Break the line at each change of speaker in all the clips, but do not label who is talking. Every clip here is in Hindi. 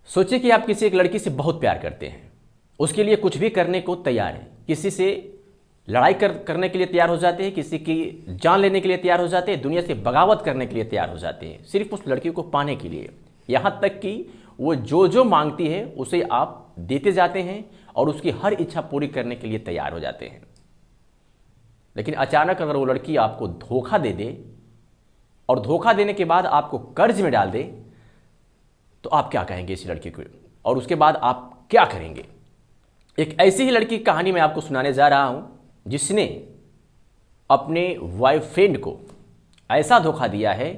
सोचिए कि आप किसी एक लड़की से बहुत प्यार करते हैं, उसके लिए कुछ भी करने को तैयार हैं, किसी से लड़ाई करने के लिए तैयार हो जाते हैं, किसी की जान लेने के लिए तैयार हो जाते हैं, दुनिया से बगावत करने के लिए तैयार हो जाते हैं, सिर्फ उस लड़की को पाने के लिए। यहाँ तक कि वो जो जो मांगती है उसे आप देते जाते हैं और उसकी हर इच्छा पूरी करने के लिए तैयार हो जाते हैं। लेकिन अचानक अगर वो लड़की आपको धोखा दे दे और धोखा देने के बाद आपको कर्ज में डाल दे, तो आप क्या कहेंगे इस लड़की को, और उसके बाद आप क्या करेंगे? एक ऐसी ही लड़की की कहानी मैं आपको सुनाने जा रहा हूं, जिसने अपने बॉयफ्रेंड को ऐसा धोखा दिया है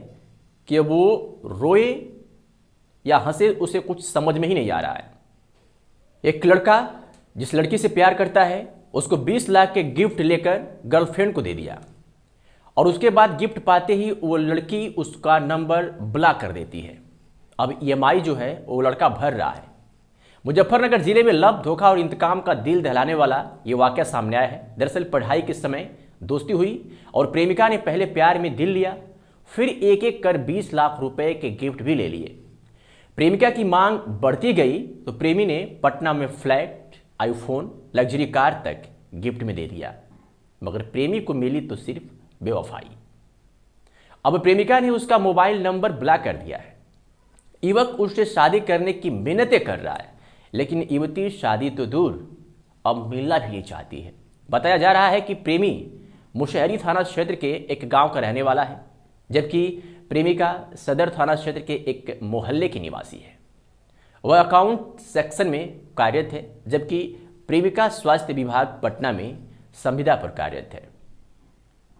कि वो रोए या हंसे, उसे कुछ समझ में ही नहीं आ रहा है। एक लड़का जिस लड़की से प्यार करता है, उसको 20 लाख के गिफ्ट लेकर गर्लफ्रेंड को दे दिया, और उसके बाद गिफ्ट पाते ही वो लड़की उसका नंबर ब्लॉक कर देती है। अब EMI जो है वो लड़का भर रहा है। मुजफ्फरनगर जिले में लव, धोखा और इंतकाम का दिल दहलाने वाला ये वाकया सामने आया है। दरअसल पढ़ाई के समय दोस्ती हुई और प्रेमिका ने पहले प्यार में दिल लिया, फिर एक एक कर 20 लाख रुपए के गिफ्ट भी ले लिए। प्रेमिका की मांग बढ़ती गई तो प्रेमी ने पटना में फ्लैट, आईफोन, लग्जरी कार तक गिफ्ट में दे दिया, मगर प्रेमी को मिली तो सिर्फ बेवफाई। अब प्रेमिका ने उसका मोबाइल नंबर ब्लॉक कर दिया है। युवक उससे शादी करने की मिन्नतें कर रहा है, लेकिन युवती शादी तो दूर, अब मिलना भी नहीं चाहती है। बताया जा रहा है कि प्रेमी मुशहरी थाना क्षेत्र के एक गांव का रहने वाला है, जबकि प्रेमिका सदर थाना क्षेत्र के एक मोहल्ले की निवासी है। वह अकाउंट सेक्शन में कार्यरत है, जबकि प्रेमिका स्वास्थ्य विभाग पटना में संविदा पर कार्यरत है।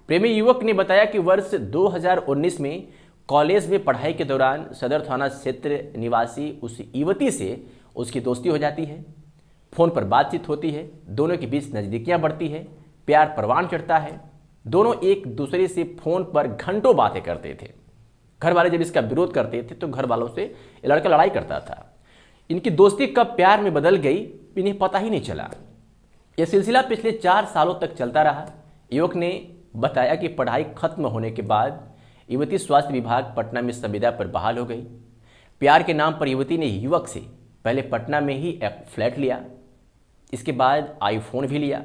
प्रेमी युवक ने बताया कि वर्ष 2019 में कॉलेज में पढ़ाई के दौरान सदर थाना क्षेत्र निवासी उस युवती से उसकी दोस्ती हो जाती है। फोन पर बातचीत होती है, दोनों के बीच नज़दीकियां बढ़ती है, प्यार परवान चढ़ता है। दोनों एक दूसरे से फोन पर घंटों बातें करते थे। घर वाले जब इसका विरोध करते थे तो घर वालों से ये लड़का लड़ाई करता था। इनकी दोस्ती कब प्यार में बदल गई, इन्हें पता ही नहीं चला। यह सिलसिला पिछले 4 सालों तक चलता रहा। युवक ने बताया कि पढ़ाई खत्म होने के बाद युवती स्वास्थ्य विभाग पटना में संविदा पर बहाल हो गई। प्यार के नाम पर युवती ने युवक से पहले पटना में ही एक फ्लैट लिया, इसके बाद आईफोन भी लिया।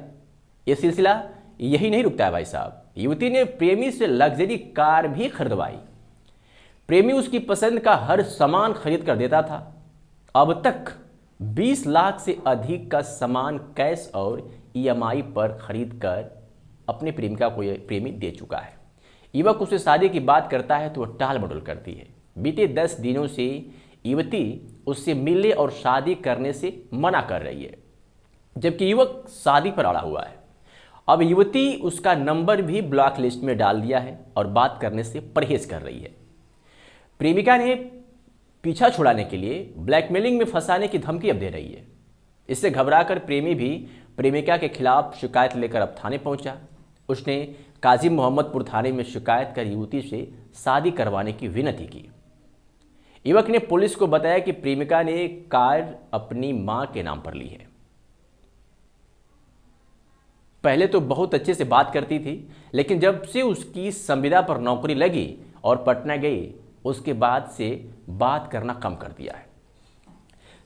यह सिलसिला यही नहीं रुकता है भाई साहब। युवती ने प्रेमी से लग्जरी कार भी खरीदवाई। प्रेमी उसकी पसंद का हर सामान खरीद कर देता था। अब तक 20 लाख से अधिक का सामान कैश और EMI पर खरीद कर अपने प्रेमिका को यह प्रेमी दे चुका है। युवक उससे शादी की बात करता है तो वह टाल मटोल करती है। बीते 10 दिनों से युवती उससे मिलने और शादी करने से मना कर रही है, जबकि युवक शादी पर अड़ा हुआ है। अब युवती उसका नंबर भी ब्लॉक लिस्ट में डाल दिया है और बात करने से परहेज कर रही है। प्रेमिका ने पीछा छुड़ाने के लिए ब्लैकमेलिंग में फंसाने की धमकी अब दे रही है। इससे घबराकर प्रेमी भी प्रेमिका के खिलाफ शिकायत लेकर अब थाने पहुंचा। उसने काजी मोहम्मदपुर थाने में शिकायत कर युवती से शादी करवाने की विनती की। युवक ने पुलिस को बताया कि प्रेमिका ने कार अपनी मां के नाम पर ली है। पहले तो बहुत अच्छे से बात करती थी, लेकिन जब से उसकी संविदा पर नौकरी लगी और पटना गई, उसके बाद से बात करना कम कर दिया है।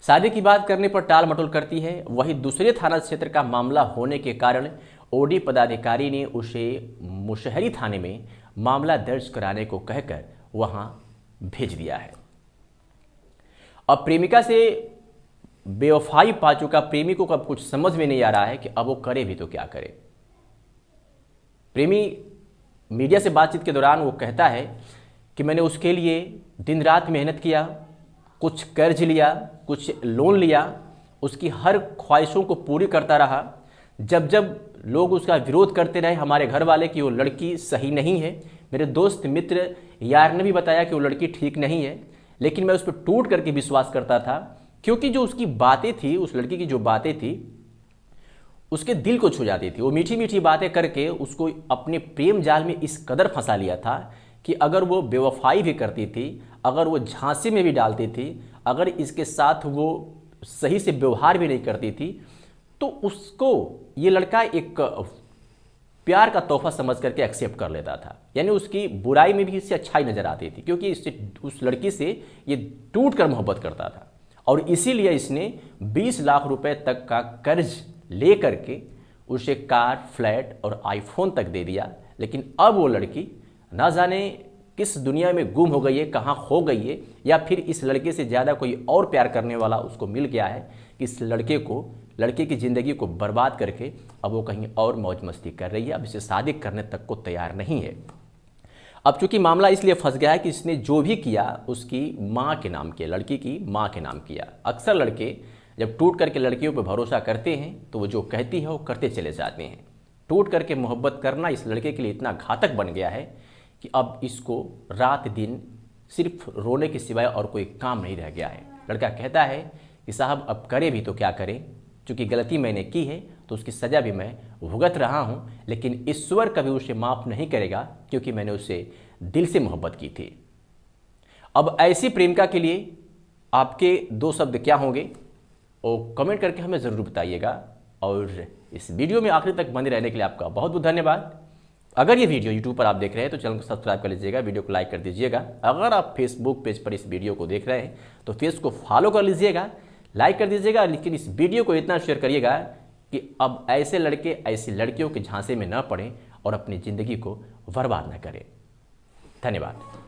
शादी की बात करने पर टाल मटोल करती है। वहीं दूसरे थाना क्षेत्र का मामला होने के कारण OD पदाधिकारी ने उसे मुशहरी थाने में मामला दर्ज कराने को कहकर वहां भेज दिया है। अब प्रेमिका से बेवफाई पा चुका प्रेमी को अब कुछ समझ में नहीं आ रहा है कि अब वो करे भी तो क्या करे। प्रेमी मीडिया से बातचीत के दौरान वो कहता है कि मैंने उसके लिए दिन रात मेहनत किया, कुछ कर्ज लिया, कुछ लोन लिया, उसकी हर ख्वाहिशों को पूरी करता रहा। जब जब लोग उसका विरोध करते रहे, हमारे घर वाले, कि वो लड़की सही नहीं है, मेरे दोस्त मित्र यार ने भी बताया कि वो लड़की ठीक नहीं है, लेकिन मैं उस पर टूट करके विश्वास करता था, क्योंकि जो उसकी बातें थी, उस लड़की की जो बातें थी, उसके दिल को छू जाती थी। वो मीठी मीठी बातें करके उसको अपने प्रेम जाल में इस कदर फंसा लिया था कि अगर वो बेवफाई भी करती थी, अगर वो झांसे में भी डालती थी, अगर इसके साथ वो सही से व्यवहार भी नहीं करती थी, तो उसको ये लड़का एक प्यार का तोहफा समझ करके एक्सेप्ट कर लेता था। यानी उसकी बुराई में भी इससे अच्छाई नजर आती थी, क्योंकि इससे, उस लड़की से ये टूट कर मोहब्बत करता था। और इसीलिए इसने 20 लाख रुपए तक का कर्ज ले करके उसे कार, फ्लैट और आईफोन तक दे दिया। लेकिन अब वो लड़की ना जाने किस दुनिया में गुम हो गई है, कहाँ खो गई है, या फिर इस लड़के से ज़्यादा कोई और प्यार करने वाला उसको मिल गया है कि इस लड़के की ज़िंदगी को बर्बाद करके अब वो कहीं और मौज मस्ती कर रही है। अब इसे शादी करने तक को तैयार नहीं है। अब चूंकि मामला इसलिए फंस गया है कि इसने जो भी किया उसकी माँ के नाम किया, लड़की की माँ के नाम किया। अक्सर लड़के जब टूट करके लड़कियों पर भरोसा करते हैं तो वो जो कहती है वो करते चले जाते हैं। टूट करके मोहब्बत करना इस लड़के के लिए इतना घातक बन गया है कि अब इसको रात दिन सिर्फ रोने के सिवाय और कोई काम नहीं रह गया है। लड़का कहता है कि साहब अब करे भी तो क्या करें, चूँकि गलती मैंने की है तो उसकी सज़ा भी मैं भुगत रहा हूँ, लेकिन ईश्वर कभी उसे माफ़ नहीं करेगा क्योंकि मैंने उसे दिल से मोहब्बत की थी। अब ऐसी प्रेमिका के लिए आपके 2 शब्द क्या होंगे और कमेंट करके हमें ज़रूर बताइएगा। और इस वीडियो में आखिर तक बने रहने के लिए आपका बहुत बहुत धन्यवाद। अगर ये वीडियो YouTube पर आप देख रहे हैं तो चैनल को सब्सक्राइब कर लीजिएगा, वीडियो को लाइक कर दीजिएगा। अगर आप फेसबुक पेज पर इस वीडियो को देख रहे हैं तो पेज को फॉलो कर लीजिएगा, लाइक कर दीजिएगा, लेकिन इस वीडियो को इतना शेयर करिएगा कि अब ऐसे लड़के ऐसी लड़कियों के झांसे में न पड़ें और अपनी ज़िंदगी को बर्बाद न करें। धन्यवाद।